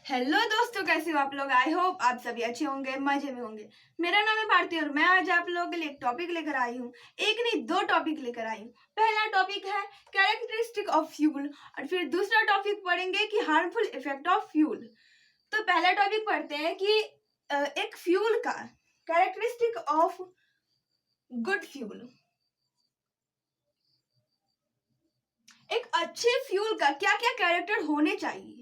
Hello दोस्तों, कैसे हो आप लोग। आई होप आप सभी अच्छे होंगे, मजे में होंगे। मेरा नाम है भारती और मैं आज आप लोगों के लिए एक टॉपिक लेकर आई हूँ। एक नहीं, दो टॉपिक लेकर आई हूँ। पहला टॉपिक है कैरेक्टरिस्टिक ऑफ फ्यूल और फिर दूसरा टॉपिक पढ़ेंगे कि हार्मफुल इफेक्ट ऑफ फ्यूल। तो पहला टॉपिक पढ़ते हैं कि एक फ्यूल का कैरेक्टरिस्टिक ऑफ गुड फ्यूल। एक अच्छे फ्यूल का क्या क्या कैरेक्टर होने चाहिए,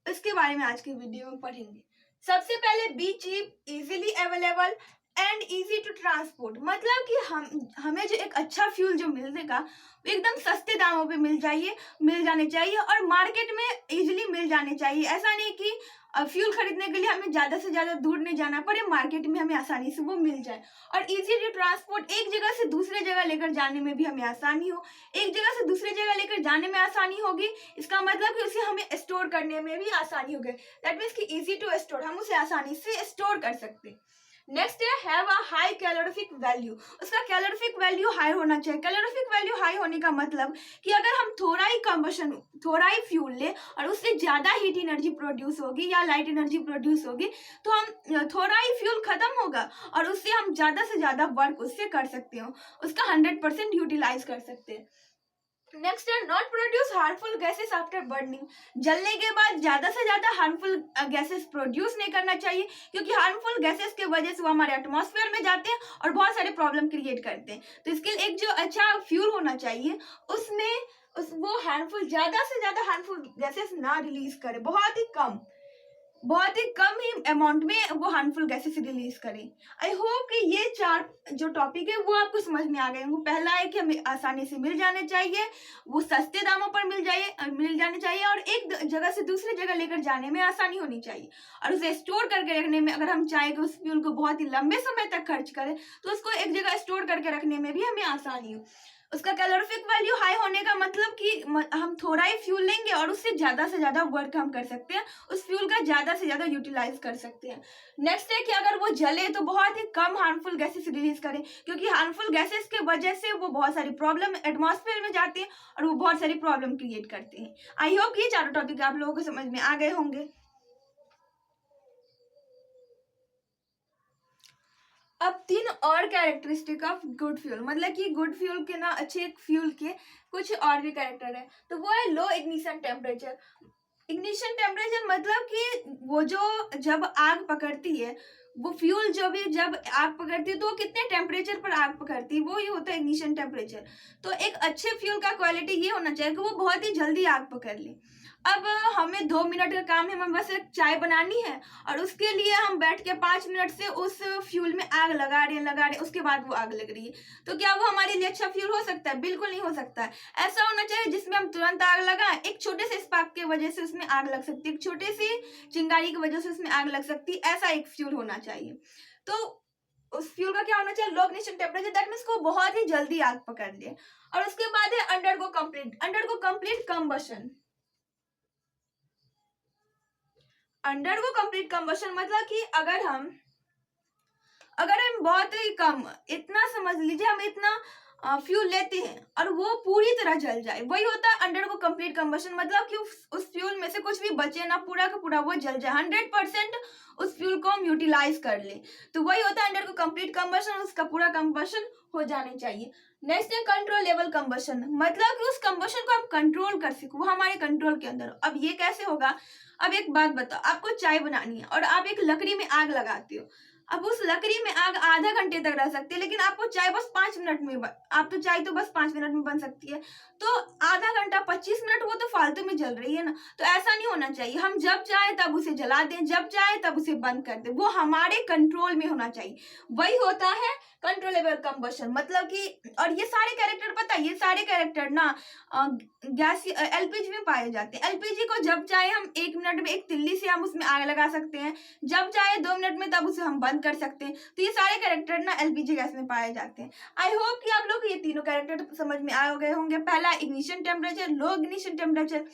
इसके बारे में आज के वीडियो में पढ़ेंगे। सबसे पहले be cheap, easily available and easy to transport. मतलब कि हमें जो एक अच्छा फ्यूल जो मिलेगा वो एकदम सस्ते दामों पे मिल जाने चाहिए और मार्केट में इजीली मिल जाने चाहिए। ऐसा नहीं कि फ्यूल खरीदने के लिए हमें ज़्यादा से ज़्यादा दूर नहीं जाना पड़े, मार्केट में हमें आसानी से वो मिल जाए। और इजी टू ट्रांसपोर्ट, एक जगह से दूसरे जगह लेकर जाने में भी हमें आसानी हो। एक जगह से दूसरी जगह लेकर जाने में आसानी होगी, इसका मतलब कि उसे हमें स्टोर करने में भी आसानी होगी। दैट मीन्स कि इजी टू स्टोर, हम उसे आसानी से स्टोर कर सकते हैं। नेक्स्ट है have a high calorific value. उसका कैलोरीफिक वैल्यू हाई होना चाहिए। कैलोरीफिक वैल्यू हाई होने का मतलब कि अगर हम थोड़ा ही फ्यूल ले और उससे ज्यादा हीट एनर्जी प्रोड्यूस होगी या लाइट एनर्जी प्रोड्यूस होगी तो हम थोड़ा ही फ्यूल खत्म होगा और उससे हम ज्यादा से ज्यादा वर्क उससे कर सकते हो, उसका 100% यूटिलाइज कर सकते हैं। नेक्स्ट है not produce harmful gases after burning. जलने के बाद ज्यादा से ज्यादा हार्मफुल गैसेस प्रोड्यूस नहीं करना चाहिए, क्योंकि हार्मफुल गैसेस के वजह से वो हमारे एटमॉस्फेयर में जाते हैं और बहुत सारे प्रॉब्लम क्रिएट करते हैं। तो इसके लिए एक जो अच्छा फ्यूल होना चाहिए उसमें वो ज्यादा से ज्यादा हार्मफुल गैसेस ना रिलीज करे, बहुत ही कम ही अमाउंट में वो हार्मफुल गैसेस रिलीज करें। आई होप कि ये चार जो टॉपिक है वो आपको समझ में आ गए होंगे। पहला है कि हमें आसानी से मिल जाने चाहिए, वो सस्ते दामों पर मिल जाने चाहिए और एक जगह से दूसरी जगह लेकर जाने में आसानी होनी चाहिए। और उसे स्टोर करके रखने में, अगर हम चाहें कि उस फ्यूल को बहुत ही लंबे समय तक खर्च करें तो उसको एक जगह स्टोर करके रखने में भी हमें आसानी हो। उसका कैलोरीफिक वैल्यू हाई होने का मतलब कि हम थोड़ा ही फ्यूल लेंगे और उससे ज्यादा से ज्यादा वर्क हम कर सकते हैं, उस फ्यूल का ज्यादा से ज्यादा यूटिलाइज कर सकते हैं। नेक्स्ट है कि अगर वो जले तो बहुत ही कम हार्मफुल गैसेस रिलीज करें, क्योंकि हार्मफुल गैसेस के वजह से वो बहुत सारी प्रॉब्लम एटमॉस्फेयर में जाती है और वो बहुत सारी प्रॉब्लम क्रिएट करते हैं। आई होप ये चारों टॉपिक आप लोगों को समझ में आ गए होंगे। अब तीन और कैरेक्टरिस्टिक ऑफ गुड फ्यूल, मतलब कि गुड फ्यूल के ना, अच्छे फ्यूल के कुछ और भी कैरेक्टर है। तो वो है लो इग्निशन टेम्परेचर। इग्निशन टेम्परेचर मतलब कि वो जो जब आग पकड़ती है, वो फ्यूल जो भी जब आग पकड़ती है तो वो कितने टेम्परेचर पर आग पकड़ती है, वो ही होता है इग्निशन टेम्परेचर। तो एक अच्छे फ्यूल का क्वालिटी ये होना चाहिए कि वो बहुत ही जल्दी आग पकड़ ले। अब हमें 2 मिनट का काम है, हमें बस एक चाय बनानी है और उसके लिए हम बैठ के 5 मिनट से उस फ्यूल में आग लगा रहे हैं, उसके बाद वो आग लग रही है। तो क्या वो हमारे लिए अच्छा फ्यूल हो सकता है? बिल्कुल नहीं हो सकता है। ऐसा होना चाहिए जिसमें हम तुरंत आग लगाएं। एक छोटे से स्पार्क की वजह से उसमें आग लग सकती है, एक छोटी सी चिंगारी की वजह से उसमें आग लग सकती है, ऐसा एक फ्यूल होना चाहिए। तो उस फ्यूल का क्या होना चाहिए? लो इग्निशन टेम्परेचर, दैट मींस को बहुत ही जल्दी आग पकड़ ले। और उसके बाद है undergo complete combustion. Undergo complete combustion मतलब कि अगर हम बहुत ही कम, इतना समझ लीजिए हम इतना फ्यूल लेते हैं और वो पूरी तरह जल जाए, वही होता है अंडरगो कंप्लीट कंबशन। मतलब कि उस फ्यूल में से कुछ भी बचे ना, पूरा का पूरा वो जल जाए, 100% उस फ्यूल को हम यूटिलाइज कर ले, तो वही होता है अंडरगो कंप्लीट कंबशन। उसका पूरा कंबशन हो जाने चाहिए। नेक्स्ट है कंट्रोलेबल कंबशन, मतलब कि उस कंबशन को हम कंट्रोल कर सके, वो हमारे कंट्रोल के अंदर। अब ये कैसे होगा? अब एक बात बताओ, आपको चाय बनानी है और आप एक लकड़ी में आग लगाते हो। अब उस लकड़ी में आग आधा घंटे तक रह सकती है, लेकिन आपको चाय बस 5 मिनट में, आप तो चाय तो बस 5 मिनट में बन सकती है, तो आधा घंटा 25 मिनट वो तो फालतू में जल रही है ना। तो ऐसा नहीं होना चाहिए, हम जब चाहे तब उसे जला दें, जब चाहे तब उसे बंद कर दें, वो हमारे कंट्रोल में होना चाहिए, वही होता है कंट्रोलेबल कंबशन। मतलब कि और ये सारे कैरेक्टर, पता है ये सारे कैरेक्टर ना गैस एलपीजी में पाए जाते हैं। एलपीजी को जब चाहे हम 1 मिनट में, एक तिल्ली से हम उसमें आग लगा सकते हैं, जब चाहे 2 मिनट में तब उसे हम बंद कर सकते हैं। तो ये सारे कैरेक्टर ना एलपीजी गैस में पाए जाते हैं। आई होप कि आप लोग ये तीनों कैरेक्टर समझ में आ गए होंगे। पहला इग्निशन टेम्परेचर, लो इग्निशन टेम्परेचर,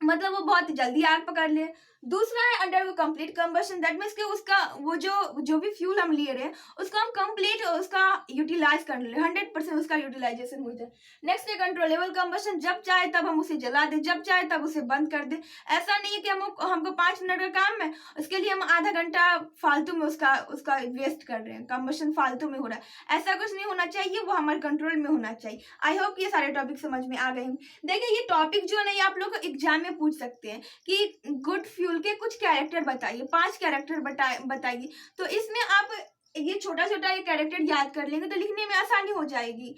मतलब वो बहुत जल्दी आग पकड़ ले। दूसरा है under complete combustion, that means कि उसका वो जो भी फ्यूल हम ले रहे हैं उसको हम कंप्लीट उसका यूटिलाइज कर ले, 100% उसका यूटिलाइजेशन हो जाए। नेक्स्ट है कंट्रोलेबल कंबशन, जब चाहे तब हम उसे जला दे, जब चाहे तब उसे बंद कर दे। ऐसा नहीं है कि हमको 5 मिनट का काम है उसके लिए हम आधा घंटा फालतू में उसका उसका वेस्ट कर रहे हैं, कंबशन फालतू में हो रहा है। ऐसा कुछ नहीं होना चाहिए, वो हमारे कंट्रोल में होना चाहिए। आई होप ये सारे टॉपिक समझ में आ गए हैं। देखिए ये टॉपिक जो है ना ये आप लोग एग्जाम में पूछ सकते हैं कि गुड फ्यूल के कुछ कैरेक्टर बताइए, 5 कैरेक्टर बताइए। तो इसमें आप ये छोटा छोटा ये कैरेक्टर याद कर लेंगे तो लिखने में आसानी हो जाएगी।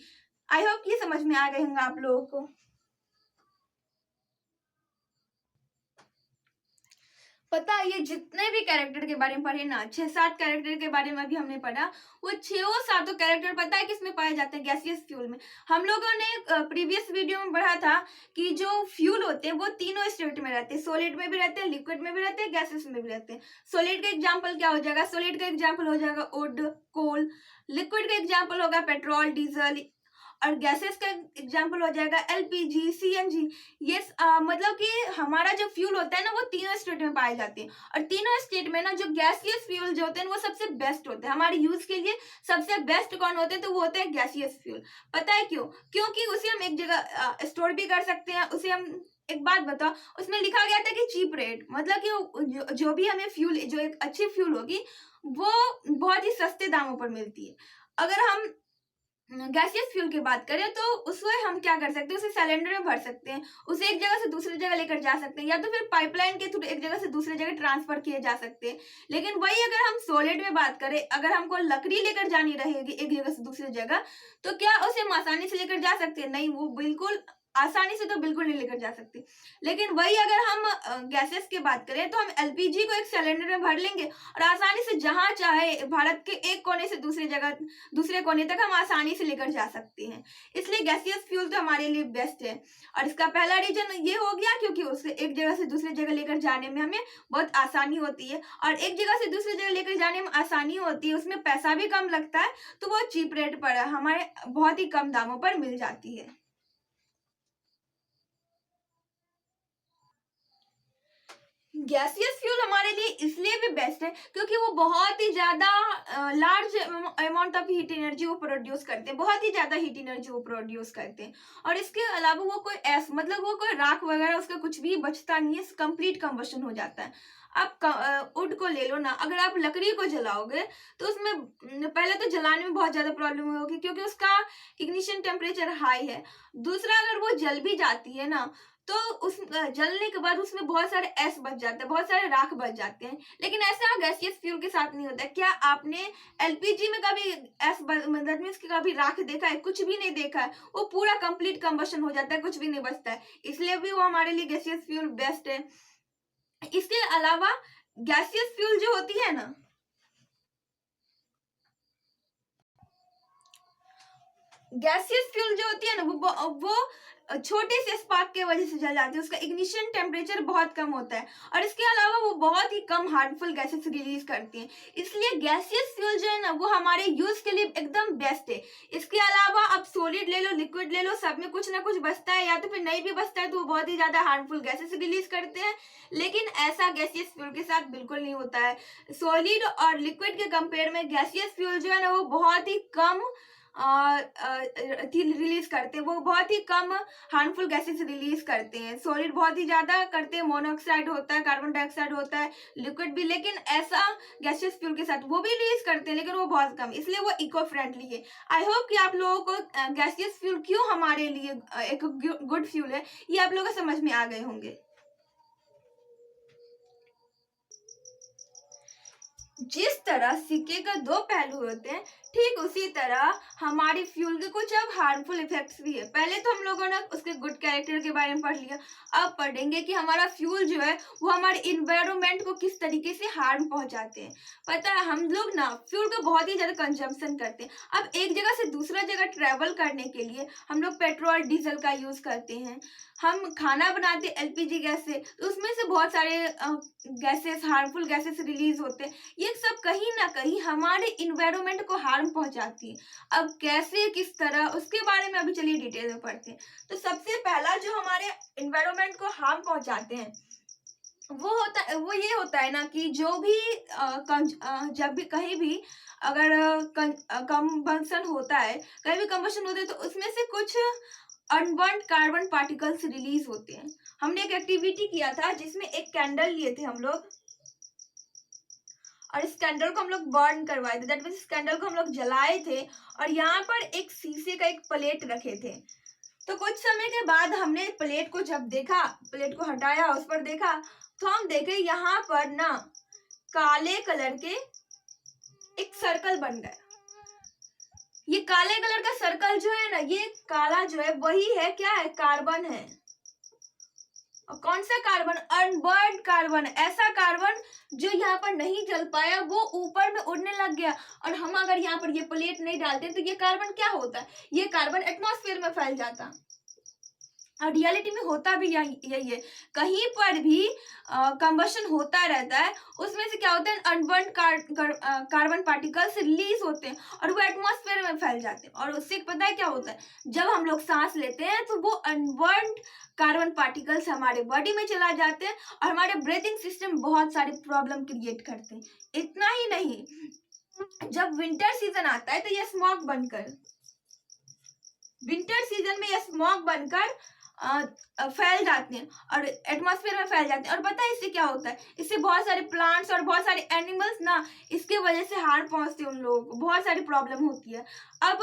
आई होप ये समझ में आ गए होंगे आप लोगों को। पता है ये जितने भी कैरेक्टर के बारे में पढ़े ना, 6-7 कैरेक्टर के बारे में भी हमने पढ़ा, वो 6-7 कैरेक्टर पता है किसमें पाए जाते हैं? गैसियस फ्यूल में। हम लोगों ने प्रीवियस वीडियो में पढ़ा था कि जो फ्यूल होते हैं वो तीनों स्टेट में रहते हैं, सॉलिड में भी रहते हैं, लिक्विड में भी रहते हैं, गैसेस में भी रहते हैं। सॉलिड का एग्जाम्पल क्या हो जाएगा? सॉलिड का एग्जाम्पल हो जाएगा वुड, कोल। लिक्विड का एग्जाम्पल होगा पेट्रोल, डीजल। और गैसेस का एग्जाम्पल हो जाएगा एलपीजी, सीएनजी। ये मतलब कि हमारा जो फ्यूल होता है ना वो तीनों स्टेट में पाए जाते हैं। और तीनों स्टेट में ना जो गैसियस फ्यूल जो होते हैं वो सबसे बेस्ट होते हैं हमारे यूज के लिए। सबसे बेस्ट कौन होते हैं? तो वो होते हैं गैसियस फ्यूल। पता है क्यों? क्योंकि उसे हम एक जगह स्टोर भी कर सकते हैं। उसे हम एक बात बताओ, उसमें लिखा गया था कि चीप रेट, मतलब कि जो भी हमें फ्यूल, जो एक अच्छी फ्यूल होगी वो बहुत ही सस्ते दामों पर मिलती है। अगर हम गैसियस फ्यूल की बात करें तो उसमें हम क्या कर सकते हैं? उसे सिलेंडर में भर सकते हैं, उसे एक जगह से दूसरी जगह लेकर जा सकते हैं, या तो फिर पाइपलाइन के थ्रू एक जगह से दूसरी जगह ट्रांसफर किए जा सकते हैं। लेकिन वही अगर हम सॉलिड में बात करें, अगर हमको लकड़ी लेकर जानी रहेगी एक जगह से दूसरी जगह, तो क्या उसे हम आसानी से लेकर जा सकते हैं? नहीं, वो बिल्कुल आसानी से तो बिल्कुल नहीं लेकर जा सकते। लेकिन वही अगर हम गैसेस की बात करें तो हम एलपीजी को एक सिलेंडर में भर लेंगे और आसानी से जहां चाहे भारत के एक कोने से दूसरी जगह, दूसरे कोने तक हम आसानी से लेकर जा सकते हैं। इसलिए गैसियस फ्यूल तो हमारे लिए बेस्ट है। और इसका पहला रीजन ये हो गया क्योंकि उसे एक जगह से दूसरी जगह लेकर जाने में हमें बहुत आसानी होती है। और एक जगह से दूसरी जगह लेकर जाने में आसानी होती है, उसमें पैसा भी कम लगता है, तो वो चीप रेट पर हमारे बहुत ही कम दामों पर मिल जाती है। गैसियस फ्यूल हमारे लिए इसलिए भी बेस्ट है क्योंकि वो बहुत ही ज्यादा large amount of heat energy वो प्रोड्यूस करते हैं, बहुत ही ज्यादा हीट एनर्जी वो प्रोड्यूस करते हैं। और इसके अलावा वो कोई मतलब वो कोई राख वगैरह उसका कुछ भी बचता नहीं है, कंप्लीट कंबशन हो जाता है। आप वुड को ले लो ना, अगर आप लकड़ी को जलाओगे तो उसमें पहले तो जलाने में बहुत ज्यादा प्रॉब्लम होगी क्योंकि उसका इग्निशन टेम्परेचर हाई है। दूसरा, अगर वो जल भी जाती है ना तो उस जलने के बाद उसमें बहुत सारे एस बच जाते हैं, बहुत सारे राख बच जाते हैं। लेकिन ऐसा गैसियस फ्यूल के साथ नहीं होता। क्या आपने एलपीजी में कभी मतलब मीन्स कि कभी राख देखा है? कुछ भी नहीं देखा है। वो पूरा कंप्लीट कंबशन हो जाता है, कुछ भी नहीं बचता है। इसलिए भी वो हमारे लिए गैसियस फ्यूल बेस्ट है। इसके अलावा गैसियस फ्यूल जो होती है ना, गैसियस फ्यूल जो होती है ना वो छोटे से स्पार्क के वजह से जल जाती है, उसका इग्निशन टेम्परेचर बहुत कम होता है। और इसके अलावा वो बहुत ही कम हार्मफुल गैसेस रिलीज करती हैं। इसलिए गैसियस फ्यूल जो है ना वो हमारे यूज के लिए एकदम बेस्ट है। इसके अलावा आप सॉलिड ले लो, लिक्विड ले लो, सब में कुछ ना कुछ बचता है, या तो फिर नहीं भी बचता है तो वो बहुत ही ज्यादा हार्मफुल गैसेस रिलीज करते हैं। लेकिन ऐसा गैसियस फ्यूल के साथ बिल्कुल नहीं होता है। सॉलिड और लिक्विड के कंपेयर में गैसियस फ्यूल जो है ना वो बहुत ही कम रिलीज करते हैं, वो बहुत ही कम हार्मफुल गैसेस रिलीज करते हैं। सॉलिड बहुत ही ज्यादा करते हैं, मोनोऑक्साइड होता है, कार्बन डाइऑक्साइड होता है, लिक्विड भी। लेकिन ऐसा गैसियस फ्यूल के साथ वो भी रिलीज करते हैं लेकिन वो बहुत कम, इसलिए वो इको फ्रेंडली है। आई होप कि आप लोगों को गैसियस फ्यूल क्यों हमारे लिए एक गुड फ्यूल है ये आप लोगों को समझ में आ गए होंगे। जिस तरह सिक्के का दो पहलू होते हैं, ठीक उसी तरह हमारी फ्यूल के कुछ अब हार्मफुल इफेक्ट्स भी है। पहले तो हम लोगों ने उसके गुड कैरेक्टर के बारे में पढ़ लिया, अब पढ़ेंगे कि हमारा फ्यूल जो है वो हमारे इन्वायरमेंट को किस तरीके से हार्म पहुंचाते हैं। पता है हम लोग ना फ्यूल का बहुत ही ज्यादा कंजम्पशन करते हैं। अब एक जगह से दूसरा जगह ट्रेवल करने के लिए हम लोग पेट्रोल डीजल का यूज करते हैं। हम खाना बनाते एलपीजी गैस से, तो उसमें से बहुत सारे गैसेस, हार्मफुल गैसेस रिलीज होते हैं। ये ये सब कहीं ना कहीं हमारे इन्वायरमेंट को हार्म पहुंचाती है। अब कैसे, किस तरह, उसके बारे में अभी चलिए डिटेल में पढ़ते हैं। तो सबसे पहला जो हमारे इन्वायरमेंट को हार्म पहुंचाते हैं वो ये होता है ना कि जो भी जब भी कहीं भी अगर कंबशन होता है, कहीं भी कंबशन होता है, तो उसमें से कुछ अनबर्न्ड कार्बन पार्टिकल्स रिलीज होते हैं। हमने एक एक्टिविटी किया था जिसमें एक कैंडल लिए थे हम लोग, और इस कैंडल को हम लोग बर्न करवाए थे, दैट मीन्स इस कैंडल को हम लोग जलाए थे और यहाँ पर एक शीशे का एक प्लेट रखे थे। तो कुछ समय के बाद हमने प्लेट को जब देखा, प्लेट को हटाया, उस पर देखा, तो हम देखे यहाँ पर ना काले कलर के एक सर्कल बन गया। ये काले कलर का सर्कल जो है ना, ये काला जो है वही है, क्या है, कार्बन है। और कौन सा कार्बन, अनबर्न्ड कार्बन, ऐसा कार्बन जो यहाँ पर नहीं जल पाया, वो ऊपर में उड़ने लग गया। और हम अगर यहाँ पर ये प्लेट नहीं डालते तो ये कार्बन क्या होता है, ये कार्बन एटमॉस्फेयर में फैल जाता। और रियलिटी में होता भी यही है, कहीं पर भी कंबशन होता रहता है, उसमें से क्या होता है, अनबर्न्ड कार्बन पार्टिकल्स रिलीज होते हैं और वो एटमॉस्फेयर में फैल जाते हैं। और उससे पता है क्या होता है, जब हम लोग सांस लेते हैं तो वो अनबर्न्ड कार्बन पार्टिकल्स हमारे बॉडी में चला जाते हैं और हमारे ब्रीथिंग सिस्टम बहुत सारी प्रॉब्लम क्रिएट करते हैं। इतना ही नहीं, जब विंटर सीजन आता है तो ये स्मॉग बनकर, विंटर सीजन में ये स्मॉग बनकर फैल जाते हैं और एटमॉस्फेयर में फैल जाते हैं। और पता है इससे क्या होता है, इससे बहुत सारे प्लांट्स और बहुत सारे एनिमल्स ना इसके वजह से हार्म पहुंचते हैं, उन लोगों को बहुत सारी प्रॉब्लम होती है। अब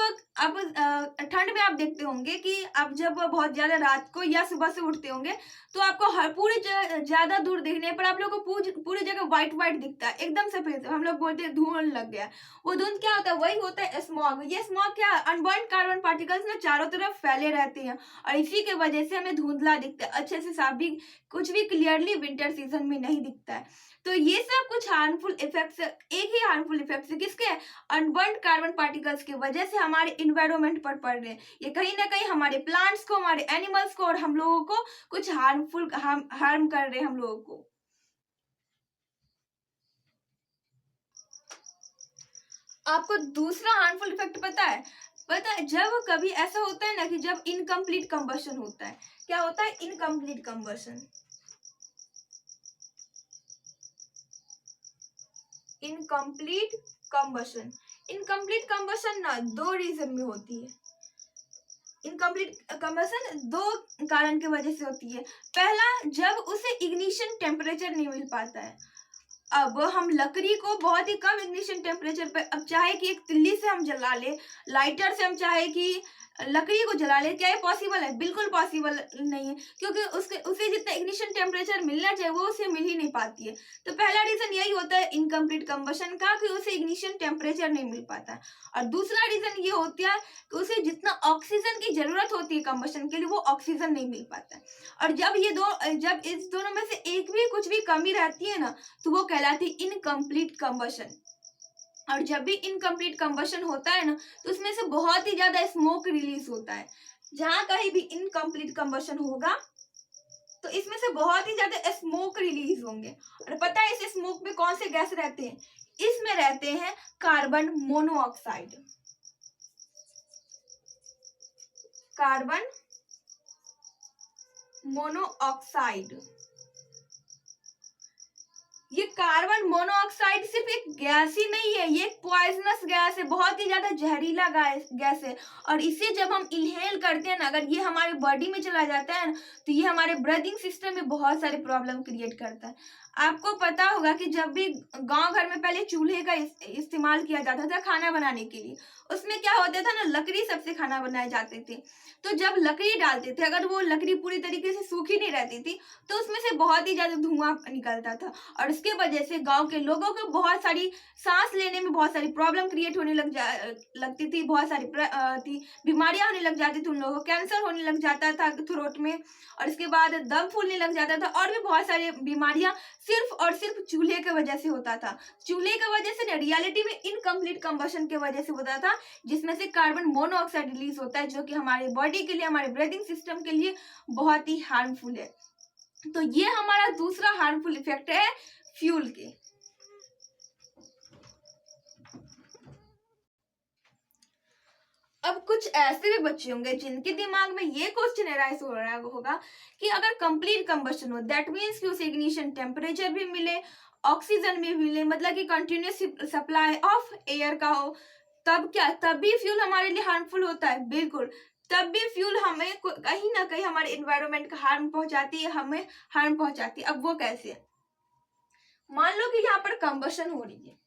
ठंड में आप देखते होंगे कि अब जब बहुत ज्यादा रात को या सुबह से उठते होंगे तो आपको हर पूरी ज्यादा दूर देखने पर आप लोग को पूरी जगह व्हाइट व्हाइट दिखता है, एकदम सफेद। हम लोग बोलते हैं धुंध लग गया, वो धुंध क्या होता है, वही होता है स्मॉग। ये स्मॉग क्या, अनबर्न्ड कार्बन पार्टिकल्स ना चारों तरफ फैले रहते हैं और इसी के वजह से हमें धुंधला दिखता है, अच्छे से साफ भी कुछ भी क्लियरली विंटर सीजन में नहीं दिखता है। तो ये सब कुछ हार्मफुल इफेक्ट्स, एक ही हार्मफुल इफेक्ट्स किसके, अनबर्न्ड कार्बन पार्टिकल्स की वजह से हमारे इन्वायरमेंट पर पड़ रहे हैं। ये कहीं ना कहीं हमारे प्लांट्स को, हमारे एनिमल्स को और हम लोगों को कुछ हार्मफुल हार्म कर रहे हैं हम लोगों को। आपको दूसरा हार्मफुल इफेक्ट पता है, जब कभी ऐसा होता है ना कि जब इनकम्प्लीट कंबशन होता है, क्या होता है, incomplete combustion. Incomplete combustion, incomplete combustion ना दो रीजन में होती है। इनकम्प्लीट कंबशन दो कारण की वजह से होती है। पहला, जब उसे इग्निशन टेम्परेचर नहीं मिल पाता है। अब हम लकड़ी को बहुत ही कम इग्निशन टेम्परेचर पे, अब चाहे कि एक तिल्ली से हम जला ले, लाइटर से हम चाहे कि लकड़ी को जला ले, क्या ये पॉसिबल है, बिल्कुल पॉसिबल नहीं है, क्योंकि उसे जितना इग्निशन टेम्परेचर मिलना चाहिए वो उसे मिल ही नहीं पाती है। तो पहला रीजन यही होता है इनकम्प्लीट कंबशन का, कि उसे इग्निशन टेम्परेचर नहीं मिल पाता है। और दूसरा रीजन ये होता है कि उसे जितना ऑक्सीजन की जरूरत होती है कंबशन के लिए, वो ऑक्सीजन नहीं मिल पाता है। और जब इस दोनों में से एक भी कुछ भी कमी रहती है ना, तो वो कहलाती है इनकम्प्लीट कंबशन। और जब भी इनकम्प्लीट कंबशन होता है ना, तो उसमें से बहुत ही ज्यादा स्मोक रिलीज होता है। जहां कहीं भी इनकम्प्लीट कंबशन होगा तो इसमें से बहुत ही ज्यादा स्मोक रिलीज होंगे। और पता है इस स्मोक में कौन से गैस रहते हैं, इसमें रहते हैं कार्बन मोनोऑक्साइड। कार्बन मोनोऑक्साइड, ये कार्बन मोनोऑक्साइड सिर्फ एक गैस ही नहीं है, ये एक पॉइजनस गैस है, बहुत ही ज्यादा जहरीला गैस है। और इसे जब हम इनहेल करते हैं ना, अगर ये हमारे बॉडी में चला जाता है ना, तो ये हमारे ब्रीदिंग सिस्टम में बहुत सारे प्रॉब्लम क्रिएट करता है। आपको पता होगा कि जब भी गांव घर में पहले चूल्हे का इस्तेमाल किया जाता था खाना बनाने के लिए, उसमें क्या होता था ना, लकड़ी सबसे खाना बनाए जाते थे। तो जब लकड़ी डालते थे, अगर वो लकड़ी पूरी तरीके से सूखी नहीं रहती थी तो उसमें से बहुत ही ज्यादा धुआं निकलता था और इसके वजह से गांव के लोगों को बहुत सारी सांस लेने में बहुत सारी प्रॉब्लम क्रिएट होने लगती थी, बहुत सारी बीमारियां होने लग जाती थी, उन लोगों को कैंसर होने लग जाता था थ्रोट में, और इसके बाद दम फूलने लग जाता था, और भी बहुत सारी बीमारियां सिर्फ और सिर्फ चूल्हे की वजह से होता था। चूल्हे की वजह से रियलिटी में इनकम्प्लीट कंबशन की वजह से होता था, जिसमें से कार्बन मोनोऑक्साइड रिलीज होता है, जो कि हमारे बॉडी के लिए, हमारे ब्रीदिंग सिस्टम के लिए बहुत ही हार्मफुल है। तो ये हमारा दूसरा हार्मफुल इफेक्ट है फ्यूल के। अब कुछ ऐसे भी बच्चे होंगे जिनके दिमाग में ये क्वेश्चन एराइज हो रहा होगा कि अगर कंप्लीट कंबशन हो दैट मीन्स कि उसे इग्निशन टेम्परेचर भी मिले, ऑक्सीजन भी मिले, मतलब कि कंटिन्यूस सप्लाई ऑफ एयर का हो, तब क्या, तब भी फ्यूल हमारे लिए हार्मफुल होता है? बिल्कुल, तब भी फ्यूल हमें कहीं ना कहीं हमारे इन्वायरमेंट का हार्म पहुंचाती है, हमें हार्म पहुंचाती है। अब वो कैसे? मान लो कि यहाँ पर कंबशन हो रही है,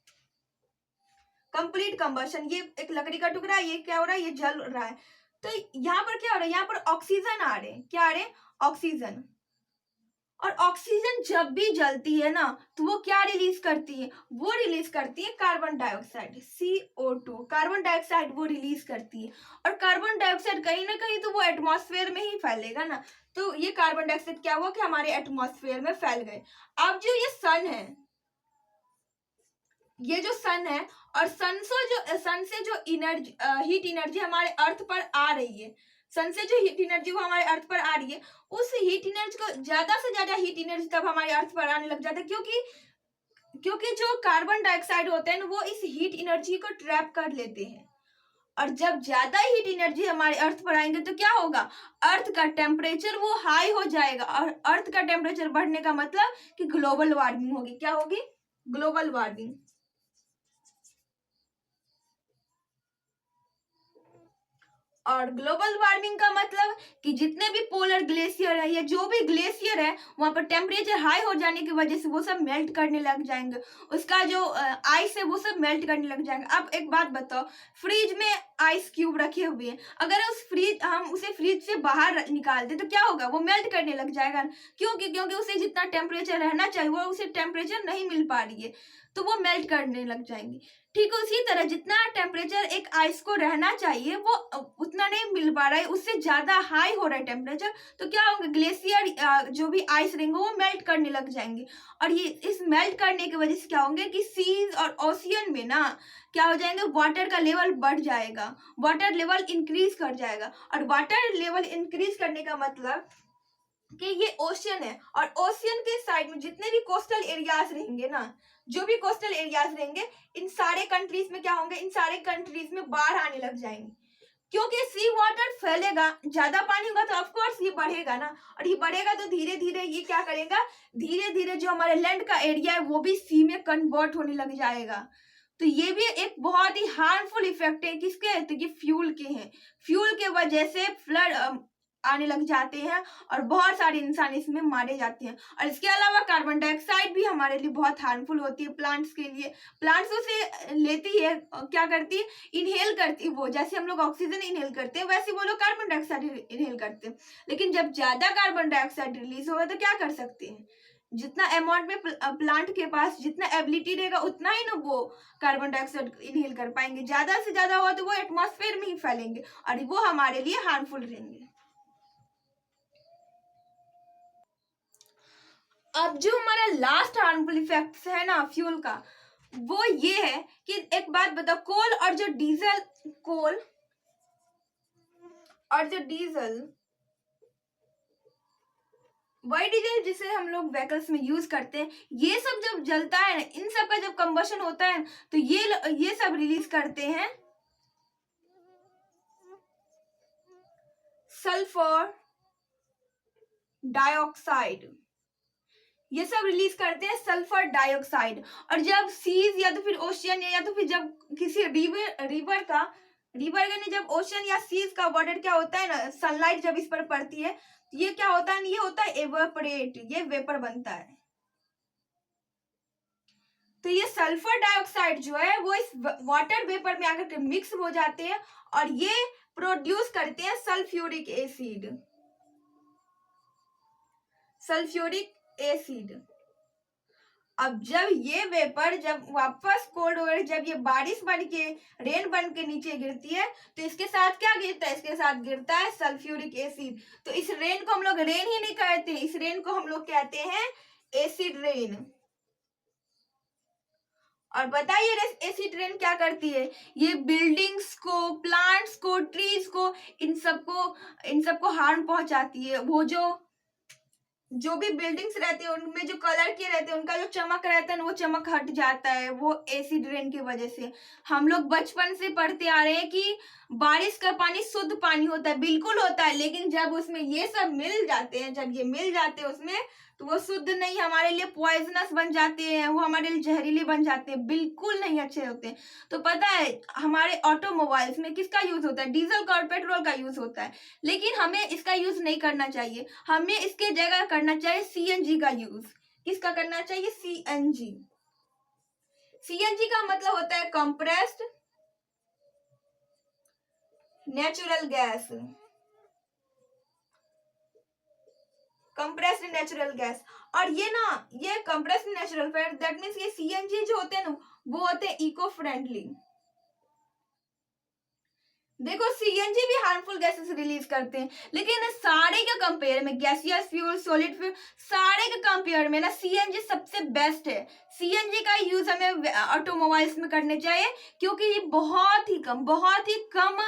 कंप्लीट कंबशन, ये एक लकड़ी का टुकड़ा है, ये क्या हो रहा है, ये जल रहा है, तो यहाँ पर क्या हो रहा है, यहाँ पर ऑक्सीजन आ रहे हैं, क्या आ रहे हैं, ऑक्सीजन। और ऑक्सीजन जब भी जलती है ना तो वो क्या रिलीज करती है, वो रिलीज करती है carbon dioxide, CO2, carbon dioxide वो रिलीज करती है। और कार्बन डाइऑक्साइड कहीं ना कहीं तो वो एटमॉस्फेयर में ही फैलेगा ना, तो ये कार्बन डाइऑक्साइड क्या हुआ कि हमारे एटमॉस्फेयर में फैल गए। अब जो ये सन है, ये जो सन है, और सन से जो एनर्जी, हीट एनर्जी हमारे अर्थ पर आ रही है, सन से जो हीट एनर्जी वो हमारे अर्थ पर आ रही है, उस हीट एनर्जी को ज्यादा से ज्यादा हीट एनर्जी तब हमारे अर्थ पर आने लग जाता है, क्योंकि जो कार्बन डाइऑक्साइड होते हैं वो इस हीट एनर्जी को ट्रैप कर लेते हैं। और जब ज्यादा हीट एनर्जी हमारे अर्थ पर आएंगे तो क्या होगा, अर्थ का टेम्परेचर वो हाई हो जाएगा, और अर्थ का टेम्परेचर बढ़ने का मतलब कि ग्लोबल वार्मिंग होगी। क्या होगी, ग्लोबल वार्मिंग। और ग्लोबल वार्मिंग का मतलब कि जितने भी पोलर ग्लेशियर है या जो भी ग्लेशियर है वहां पर टेम्परेचर हाई हो जाने की वजह से वो सब मेल्ट करने लग जाएंगे, उसका जो आइस है वो सब मेल्ट करने लग जाएंगे। अब एक बात बताओ, फ्रिज में आइस क्यूब रखे हुए हैं, अगर हम उसे फ्रिज से बाहर निकाल दे तो क्या होगा, वो मेल्ट करने लग जाएगा। क्योंकि उसे जितना टेम्परेचर रहना चाहिए वो उसे टेम्परेचर नहीं मिल पा रही है, तो वो मेल्ट करने लग जाएंगे। ठीक उसी तरह जितना टेम्परेचर एक आइस को रहना चाहिए वो उतना नहीं मिल पा रहा है, उससे ज्यादा हाई हो रहा है टेम्परेचर, तो क्या होगा, ग्लेशियर जो भी आइस रहेंगे वो मेल्ट करने लग जाएंगे। और ये इस मेल्ट करने की वजह से क्या होंगे कि सीज और ओशियन में ना क्या हो जाएंगे, वाटर का लेवल बढ़ जाएगा, वाटर लेवल इंक्रीज कर जाएगा। और वाटर लेवल इंक्रीज करने का मतलब कि ये ओशियन है, और ओशियन के साइड में जितने भी कोस्टल एरियाज रहेंगे ना, जो भी कोस्टल एरियाज रहेंगे, इन सारे कंट्रीज में क्या होंगे, इन सारे कंट्रीज में बाढ़ आने लग जाएंगे, क्योंकि सी वाटर फैलेगा, ज्यादा पानी होगा तो ऑफकोर्स ये बढ़ेगा ना, और ये बढ़ेगा तो धीरे धीरे ये क्या करेगा, धीरे धीरे जो हमारे लैंड का एरिया है वो भी सी में कन्वर्ट होने लग जाएगा। तो ये भी एक बहुत ही हार्मफुल इफेक्ट है, किसके, तो ये फ्यूल के हैं, फ्यूल के वजह से फ्लड आने लग जाते हैं और बहुत सारे इंसान इसमें मारे जाते हैं। और इसके अलावा कार्बन डाइऑक्साइड भी हमारे लिए बहुत हार्मफुल होती है प्लांट्स के लिए, प्लांट्स उसे लेती है, क्या करती है, इनहेल करती है, वो जैसे हम लोग ऑक्सीजन इनहेल करते हैं वैसे वो लोग कार्बन डाइऑक्साइड इनहेल करते हैं। लेकिन जब ज्यादा कार्बन डाइऑक्साइड रिलीज होगा तो क्या कर सकते हैं, जितना अमाउंट में प्लांट के पास जितना एबिलिटी रहेगा उतना ही ना वो कार्बन डाइऑक्साइड इनहेल कर पाएंगे, ज्यादा से ज्यादा हुआ तो वो एटमॉस्फेयर में ही फैलेंगे और वो हमारे लिए हार्मफुल रहेंगे। अब जो हमारा लास्ट हार्मफुल इफेक्ट है ना फ्यूल का, वो ये है कि एक बात बताओ, कोल और जो डीजल, वही डीजल जिसे हम लोग व्हीकल्स में यूज करते हैं, ये सब जब जलता है ना, इन सब का जब कंबशन होता है तो ये सब रिलीज करते हैं सल्फर डाइऑक्साइड, ये सब रिलीज करते हैं सल्फर डाइऑक्साइड। और जब सीज या तो फिर ओशियन या तो फिर जब किसी रिवर का नहीं, जब ओशियन या सीज का वाटर क्या होता है ना, सनलाइट जब इस पर पड़ती है तो ये क्या होता है, ये होता है एवापोरेट, ये वेपर बनता है। तो ये सल्फर डाइऑक्साइड जो है वो इस वाटर वेपर में आकर के मिक्स हो जाते हैं और ये प्रोड्यूस करते हैं सल्फ्यूरिक एसिड। अब जब ये वेपर जब वापस कोल्ड हो, जब ये बारिश बन के रेन बन के नीचे गिरती है तो इसके साथ क्या गिरता है, इसके साथ गिरता है सल्फ्यूरिक एसिड। तो इस रेन को हम लोग रेन ही नहीं कहते, इस रेन को हम लोग कहते हैं एसिड रेन। और बताइए एसिड रेन क्या करती है, ये बिल्डिंग्स को, प्लांट्स को, ट्रीज को, इन सबको हार्म पहुंचाती है। वो जो जो भी बिल्डिंग्स रहती है उनमें जो कलर किए रहते हैं उनका जो चमक रहता है ना वो चमक हट जाता है, वो एसिड रेन की वजह से। हम लोग बचपन से पढ़ते आ रहे हैं कि बारिश का पानी शुद्ध पानी होता है, बिल्कुल होता है, लेकिन जब उसमें ये सब मिल जाते हैं, जब ये मिल जाते हैं उसमें, तो वो शुद्ध नहीं, हमारे लिए पॉइजनस बन जाते हैं, वो हमारे लिए जहरीले बन जाते हैं, बिल्कुल नहीं अच्छे होते। तो पता है हमारे ऑटोमोबाइल्स में किसका यूज होता है? डीजल का और पेट्रोल का यूज होता है, लेकिन हमें इसका यूज नहीं करना चाहिए। हमें इसके जगह करना चाहिए सीएनजी का यूज। किसका करना चाहिए? सीएनजी। सीएनजी का मतलब होता है compressed natural gas. Compressed natural gas. और ये ना, ये compressed natural gas, that means ये सीएनजी जो होते हैं ना वो होते हैं इको फ्रेंडली। देखो सीएनजी भी हार्मफुल गैसेस रिलीज करते हैं, लेकिन सारे के कंपेयर में, गैसियस फ्यूल, सॉलिड फ्यूल, सारे के कंपेयर में ना सीएनजी सबसे बेस्ट है। सीएनजी का यूज हमें ऑटोमोबाइल्स में करने चाहिए, क्योंकि ये बहुत ही कम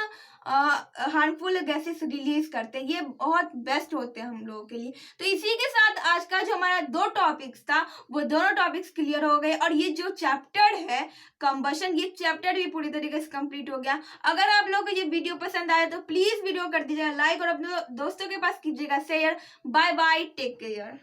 हार्मफुल गैसेस रिलीज करते हैं, ये बहुत बेस्ट होते हैं हम लोगों के लिए। तो इसी के साथ आज का जो हमारा 2 टॉपिक्स था वो दोनों टॉपिक्स क्लियर हो गए, और ये जो चैप्टर है कंबशन, ये चैप्टर भी पूरी तरीके से कंप्लीट हो गया। अगर आप लोगों को ये वीडियो पसंद आया तो प्लीज वीडियो कर दीजिएगा लाइक, और अपने दोस्तों के पास कीजिएगा share. Bye bye, take care.